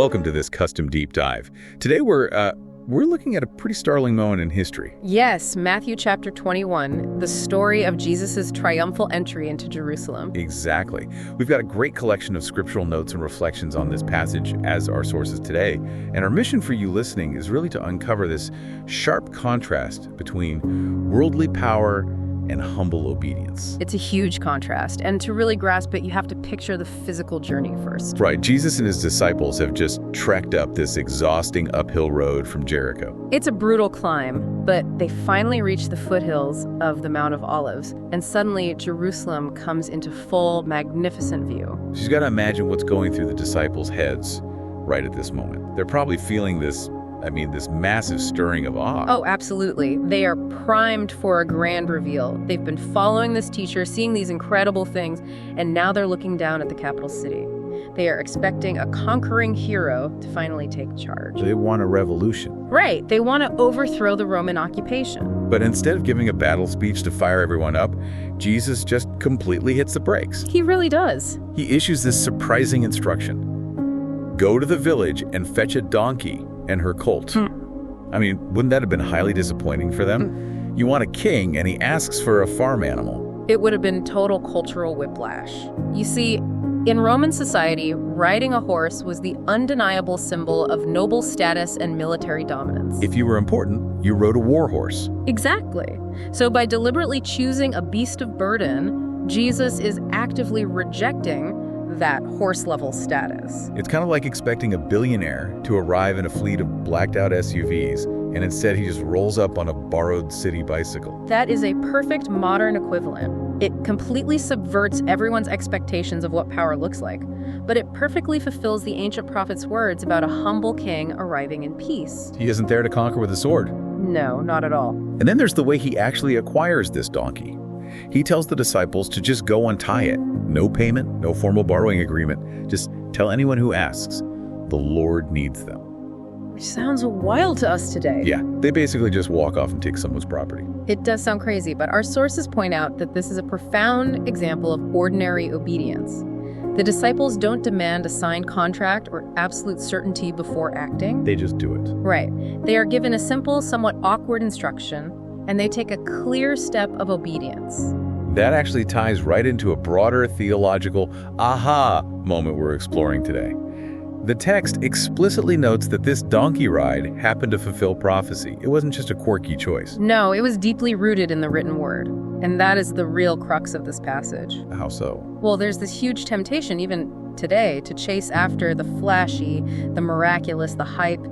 Welcome to this custom deep dive. Today we're looking at a pretty startling moment in history. Yes, Matthew chapter 21, the story of Jesus' triumphal entry into Jerusalem. Exactly. We've got a great collection of scriptural notes and reflections on this passage as our sources today. And our mission for you listening is really to uncover this sharp contrast between worldly power and humble obedience. It's a huge contrast, and to really grasp it, you have to picture the physical journey first. Right, Jesus and his disciples have just trekked up this exhausting uphill road from Jericho. It's a brutal climb, but they finally reach the foothills of the Mount of Olives, and suddenly Jerusalem comes into full, magnificent view. So you've got to imagine what's going through the disciples' heads right at this moment. They're probably feeling this massive stirring of awe. Oh, absolutely. They are primed for a grand reveal. They've been following this teacher, seeing these incredible things, and now they're looking down at the capital city. They are expecting a conquering hero to finally take charge. They want a revolution. Right. They want to overthrow the Roman occupation. But instead of giving a battle speech to fire everyone up, Jesus just completely hits the brakes. He really does. He issues this surprising instruction. Go to the village and fetch a donkey and her colt. Wouldn't that have been highly disappointing for them? You want a king, and he asks for a farm animal. It would have been total cultural whiplash. You see, in Roman society, riding a horse was the undeniable symbol of noble status and military dominance. If you were important, you rode a war horse. Exactly. So by deliberately choosing a beast of burden, Jesus is actively rejecting that horse-level status. It's kind of like expecting a billionaire to arrive in a fleet of blacked-out SUVs, and instead he just rolls up on a borrowed city bicycle. That is a perfect modern equivalent. It completely subverts everyone's expectations of what power looks like, but it perfectly fulfills the ancient prophet's words about a humble king arriving in peace. He isn't there to conquer with a sword. No, not at all. And then there's the way he actually acquires this donkey. He tells the disciples to just go untie it. No payment, no formal borrowing agreement. Just tell anyone who asks. The Lord needs them. Which sounds wild to us today. Yeah, they basically just walk off and take someone's property. It does sound crazy, but our sources point out that this is a profound example of ordinary obedience. The disciples don't demand a signed contract or absolute certainty before acting. They just do it. Right. They are given a simple, somewhat awkward instruction, and they take a clear step of obedience. That actually ties right into a broader theological aha moment we're exploring today. The text explicitly notes that this donkey ride happened to fulfill prophecy. It wasn't just a quirky choice. No, it was deeply rooted in the written word. And that is the real crux of this passage. How so? Well, there's this huge temptation, even today, to chase after the flashy, the miraculous, the hype.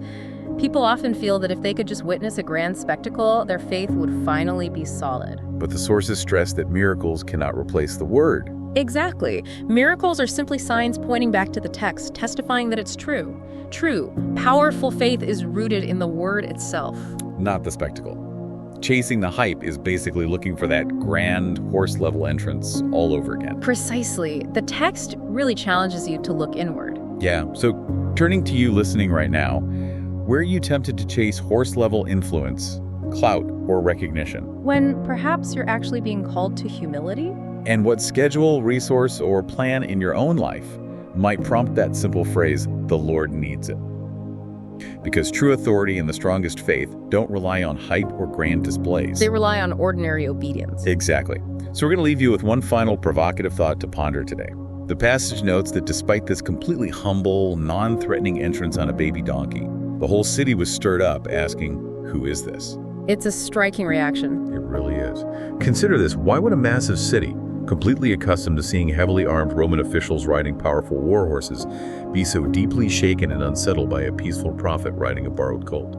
People often feel that if they could just witness a grand spectacle, their faith would finally be solid. But the sources stress that miracles cannot replace the word. Exactly. Miracles are simply signs pointing back to the text, testifying that it's true. True, powerful faith is rooted in the word itself. Not the spectacle. Chasing the hype is basically looking for that grand horse-level entrance all over again. Precisely. The text really challenges you to look inward. Yeah, so turning to you listening right now, where are you tempted to chase horse-level influence, clout, or recognition? When perhaps you're actually being called to humility? And what schedule, resource, or plan in your own life might prompt that simple phrase, the Lord needs it? Because true authority and the strongest faith don't rely on hype or grand displays. They rely on ordinary obedience. Exactly. So we're going to leave you with one final provocative thought to ponder today. The passage notes that despite this completely humble, non-threatening entrance on a baby donkey, the whole city was stirred up, asking, who is this? It's a striking reaction. It really is. Consider this. Why would a massive city, completely accustomed to seeing heavily armed Roman officials riding powerful war horses, be so deeply shaken and unsettled by a peaceful prophet riding a borrowed colt?